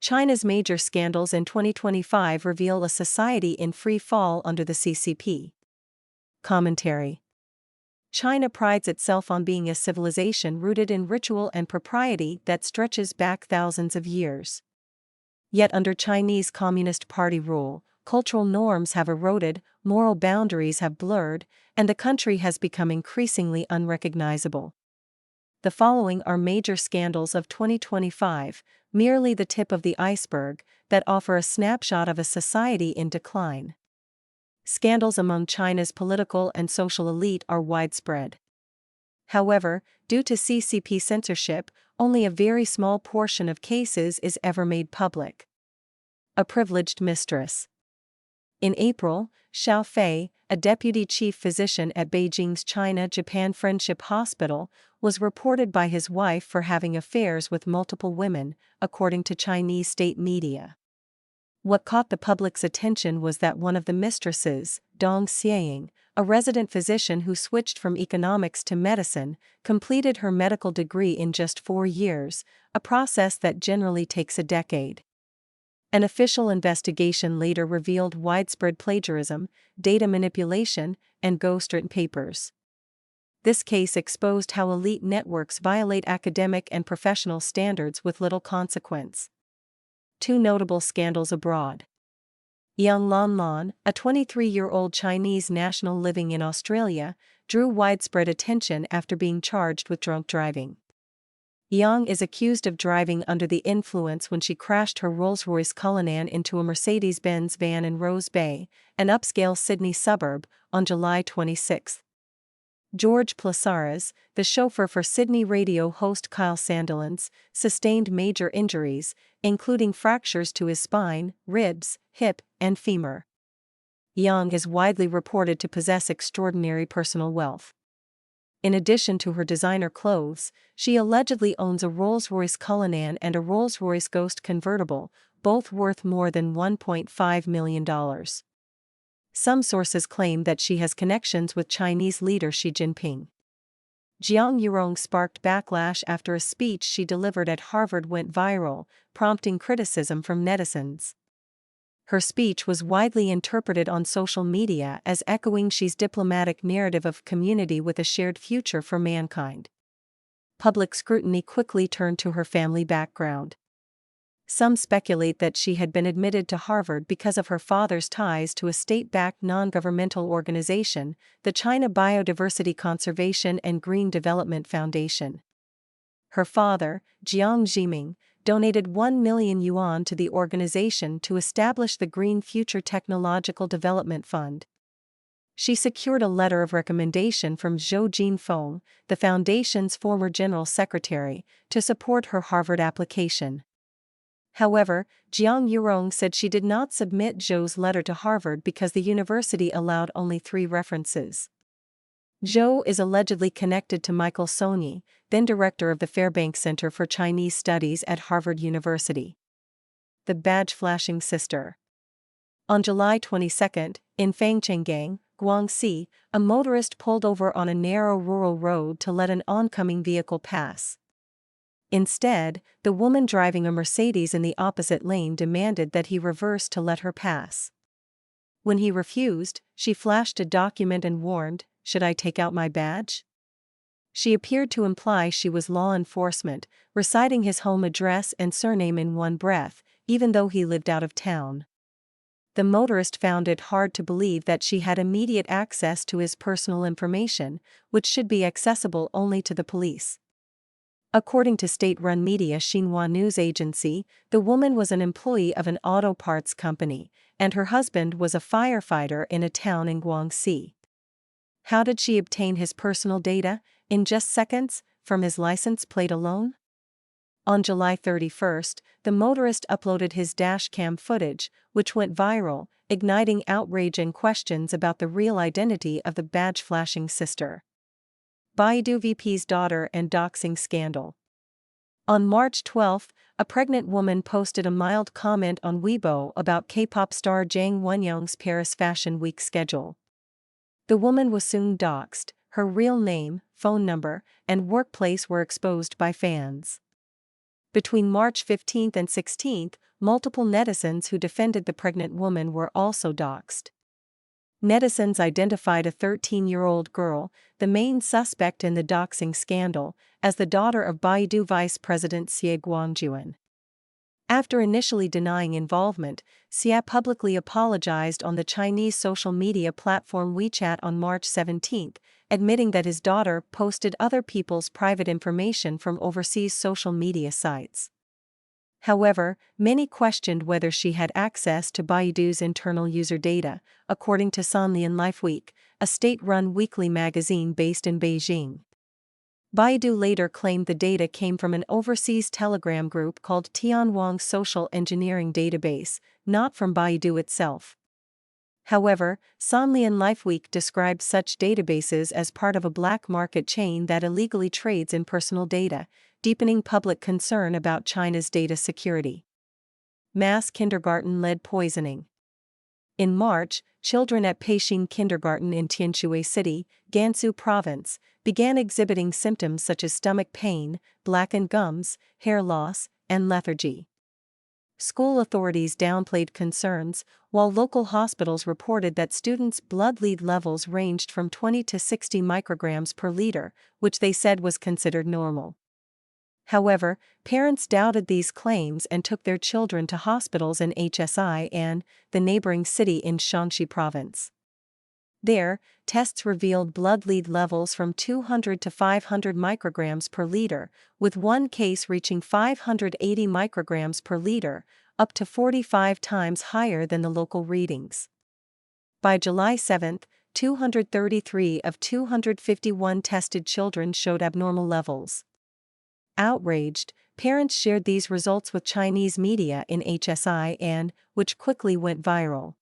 China's major scandals in 2025 reveal a society in free fall under the CCP. Commentary. China prides itself on being a civilization rooted in ritual and propriety that stretches back thousands of years. Yet under Chinese Communist Party rule, cultural norms have eroded, moral boundaries have blurred, and the country has become increasingly unrecognizable. The following are major scandals of 2025, merely the tip of the iceberg, that offer a snapshot of a society in decline. Scandals among China's political and social elite are widespread. However, due to CCP censorship, only a very small portion of cases is ever made public. A privileged mistress. In April, Xiao Fei, a deputy chief physician at Beijing's China-Japan Friendship Hospital, was reported by his wife for having affairs with multiple women, according to Chinese state media. What caught the public's attention was that one of the mistresses, Dong Xiang, a resident physician who switched from economics to medicine, completed her medical degree in just 4 years, a process that generally takes a decade. An official investigation later revealed widespread plagiarism, data manipulation, and ghostwritten papers. This case exposed how elite networks violate academic and professional standards with little consequence. 2 notable scandals abroad. Yang Lanlan, a 23-year-old Chinese national living in Australia, drew widespread attention after being charged with drunk driving. Yang is accused of driving under the influence when she crashed her Rolls-Royce Cullinan into a Mercedes-Benz van in Rose Bay, an upscale Sydney suburb, on July 26. George Plasaras, the chauffeur for Sydney radio host Kyle Sandilands, sustained major injuries, including fractures to his spine, ribs, hip, and femur. Yang is widely reported to possess extraordinary personal wealth. In addition to her designer clothes, she allegedly owns a Rolls-Royce Cullinan and a Rolls-Royce Ghost convertible, both worth more than $1.5 million. Some sources claim that she has connections with Chinese leader Xi Jinping. Jiang Yurong sparked backlash after a speech she delivered at Harvard went viral, prompting criticism from netizens. Her speech was widely interpreted on social media as echoing Xi's diplomatic narrative of community with a shared future for mankind. Public scrutiny quickly turned to her family background. Some speculate that she had been admitted to Harvard because of her father's ties to a state-backed non-governmental organization, the China Biodiversity Conservation and Green Development Foundation. Her father, Jiang Zemin, donated 1 million yuan to the organization to establish the Green Future Technological Development Fund. She secured a letter of recommendation from Zhou Jinfeng, the foundation's former general secretary, to support her Harvard application. However, Jiang Yurong said she did not submit Zhou's letter to Harvard because the university allowed only 3 references. Zhou is allegedly connected to Michael Sony, then director of the Fairbanks Center for Chinese Studies at Harvard University. The badge-flashing sister. On July 22, in Fangchenggang, Guangxi, a motorist pulled over on a narrow rural road to let an oncoming vehicle pass. Instead, the woman driving a Mercedes in the opposite lane demanded that he reverse to let her pass. When he refused, she flashed a document and warned, "Should I take out my badge?" She appeared to imply she was law enforcement, reciting his home address and surname in one breath, even though he lived out of town. The motorist found it hard to believe that she had immediate access to his personal information, which should be accessible only to the police. According to state-run media Xinhua News Agency, the woman was an employee of an auto parts company, and her husband was a firefighter in a town in Guangxi. How did she obtain his personal data, in just seconds, from his license plate alone? On July 31, the motorist uploaded his dashcam footage, which went viral, igniting outrage and questions about the real identity of the badge-flashing sister. Baidu VP's daughter and doxing scandal. On March 12, a pregnant woman posted a mild comment on Weibo about K-pop star Zhang Wenyang's Paris Fashion Week schedule. The woman was soon doxed, her real name, phone number, and workplace were exposed by fans. Between March 15 and 16, multiple netizens who defended the pregnant woman were also doxxed. Netizens identified a 13-year-old girl, the main suspect in the doxing scandal, as the daughter of Baidu Vice President Xie Guangjuan. After initially denying involvement, Xie publicly apologized on the Chinese social media platform WeChat on March 17, admitting that his daughter posted other people's private information from overseas social media sites. However, many questioned whether she had access to Baidu's internal user data, according to Sanlian Lifeweek, a state-run weekly magazine based in Beijing. Baidu later claimed the data came from an overseas Telegram group called Tianwang Social Engineering Database, not from Baidu itself. However, Sanlian Lifeweek described such databases as part of a black market chain that illegally trades in personal data, deepening public concern about China's data security. Mass kindergarten-lead poisoning. In March, children at Peixin Kindergarten in Tianshui City, Gansu Province, began exhibiting symptoms such as stomach pain, blackened gums, hair loss, and lethargy. School authorities downplayed concerns, while local hospitals reported that students' blood lead levels ranged from 20 to 60 micrograms per liter, which they said was considered normal. However, parents doubted these claims and took their children to hospitals in HSI and the neighboring city in Shanxi Province. There, tests revealed blood lead levels from 200 to 500 micrograms per liter, with one case reaching 580 micrograms per liter, up to 45 times higher than the local readings. By July 7, 233 of 251 tested children showed abnormal levels. Outraged, parents shared these results with Chinese media in HSI and, which quickly went viral.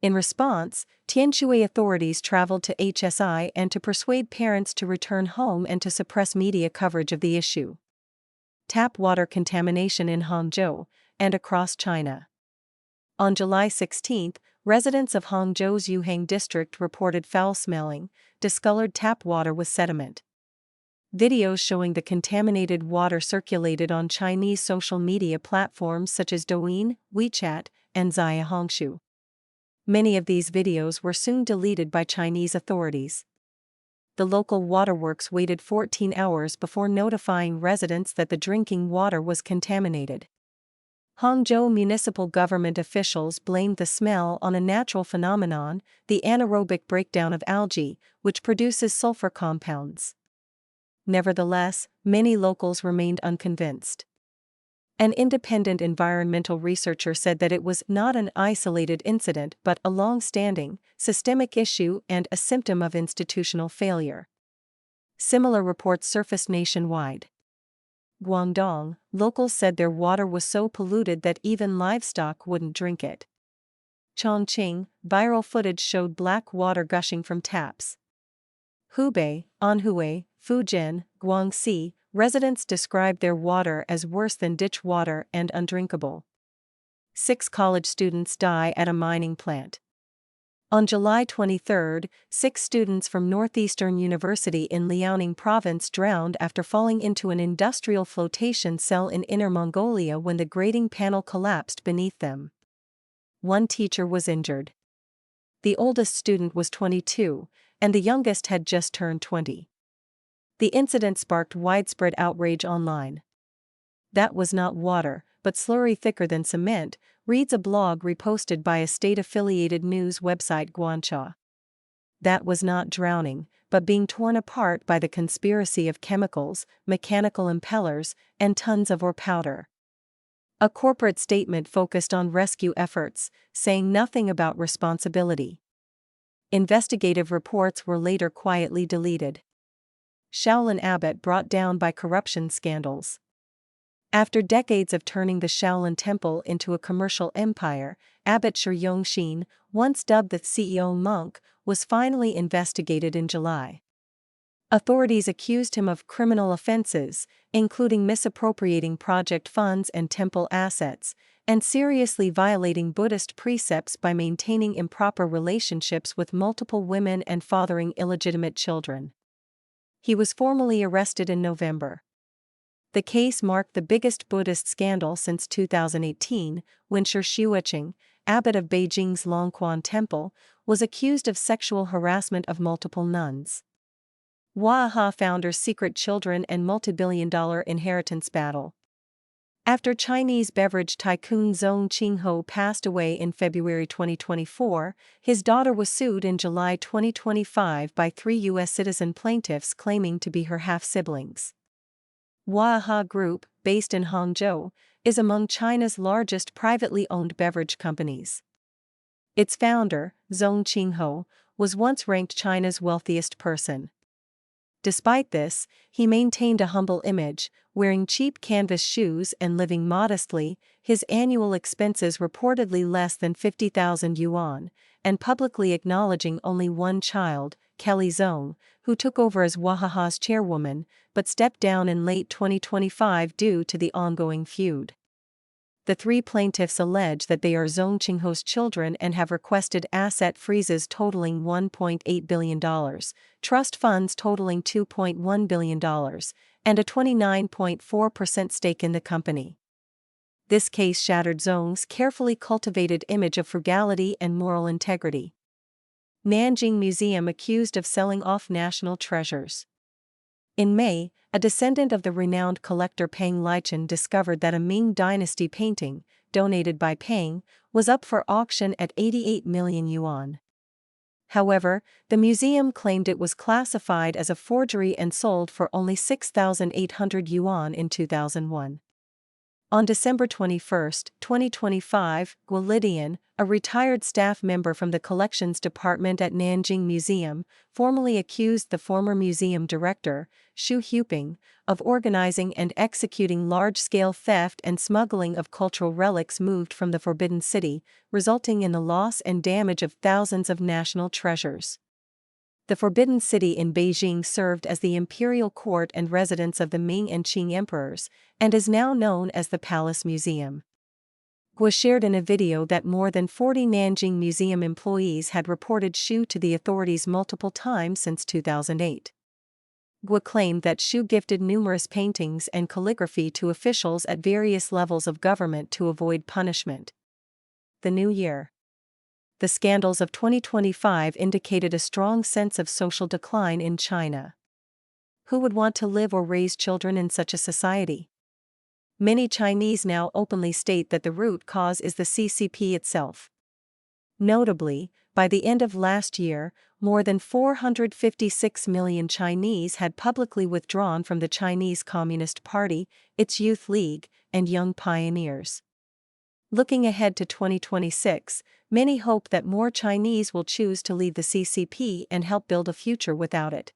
In response, Tianshui authorities traveled to HSI and to persuade parents to return home and to suppress media coverage of the issue. Tap water contamination in Hangzhou and across China. On July 16, residents of Hangzhou's Yuhang district reported foul-smelling, discolored tap water with sediment. Videos showing the contaminated water circulated on Chinese social media platforms such as Douyin, WeChat, and Zaya Hongshu. Many of these videos were soon deleted by Chinese authorities. The local waterworks waited 14 hours before notifying residents that the drinking water was contaminated. Hangzhou municipal government officials blamed the smell on a natural phenomenon, the anaerobic breakdown of algae, which produces sulfur compounds. Nevertheless, many locals remained unconvinced. An independent environmental researcher said that it was not an isolated incident but a long-standing, systemic issue and a symptom of institutional failure. Similar reports surfaced nationwide. Guangdong, locals said their water was so polluted that even livestock wouldn't drink it. Chongqing, viral footage showed black water gushing from taps. Hubei, Anhui, Fujian, Guangxi, residents described their water as worse than ditch water and undrinkable. 6 college students die at a mining plant. On July 23, 6 students from Northeastern University in Liaoning Province drowned after falling into an industrial flotation cell in Inner Mongolia when the grating panel collapsed beneath them. One teacher was injured. The oldest student was 22, and the youngest had just turned 20. The incident sparked widespread outrage online. "That was not water, but slurry thicker than cement," reads a blog reposted by a state-affiliated news website Guanxia. "That was not drowning, but being torn apart by the conspiracy of chemicals, mechanical impellers, and tons of ore powder." A corporate statement focused on rescue efforts, saying nothing about responsibility. Investigative reports were later quietly deleted. Shaolin abbot brought down by corruption scandals. After decades of turning the Shaolin Temple into a commercial empire, Abbot Shi Yongxin, once dubbed the CEO monk, was finally investigated in July. Authorities accused him of criminal offenses, including misappropriating project funds and temple assets, and seriously violating Buddhist precepts by maintaining improper relationships with multiple women and fathering illegitimate children. He was formally arrested in November. The case marked the biggest Buddhist scandal since 2018, when Shi Xueqing, abbot of Beijing's Longquan Temple, was accused of sexual harassment of multiple nuns. Waha founder's secret children and multi-billion-dollar inheritance battle. After Chinese beverage tycoon Zhong Qingho passed away in February 2024, his daughter was sued in July 2025 by 3 U.S. citizen plaintiffs claiming to be her half-siblings. Waha Group, based in Hangzhou, is among China's largest privately owned beverage companies. Its founder, Zhong Qingho, was once ranked China's wealthiest person. Despite this, he maintained a humble image, wearing cheap canvas shoes and living modestly, his annual expenses reportedly less than 50,000 yuan, and publicly acknowledging only one child, Kelly Zhong, who took over as Wahaha's chairwoman, but stepped down in late 2025 due to the ongoing feud. The 3 plaintiffs allege that they are Zhong Qingho's children and have requested asset freezes totaling $1.8 billion, trust funds totaling $2.1 billion, and a 29.4% stake in the company. This case shattered Zhong's carefully cultivated image of frugality and moral integrity. Nanjing Museum accused of selling off national treasures. In May, a descendant of the renowned collector Peng Lichen discovered that a Ming Dynasty painting, donated by Peng, was up for auction at 88 million yuan. However, the museum claimed it was classified as a forgery and sold for only 6,800 yuan in 2001. On December 21, 2025, Guo Lidian, a retired staff member from the collections department at Nanjing Museum, formally accused the former museum director, Xu Huping, of organizing and executing large-scale theft and smuggling of cultural relics moved from the Forbidden City, resulting in the loss and damage of thousands of national treasures. The Forbidden City in Beijing served as the imperial court and residence of the Ming and Qing emperors, and is now known as the Palace Museum. Guo shared in a video that more than 40 Nanjing Museum employees had reported Xu to the authorities multiple times since 2008. Guo claimed that Xu gifted numerous paintings and calligraphy to officials at various levels of government to avoid punishment. The New Year. The scandals of 2025 indicated a strong sense of social decline in China. Who would want to live or raise children in such a society? Many Chinese now openly state that the root cause is the CCP itself. Notably, by the end of last year, more than 456 million Chinese had publicly withdrawn from the Chinese Communist Party, its Youth League, and Young Pioneers. Looking ahead to 2026, many hope that more Chinese will choose to leave the CCP and help build a future without it.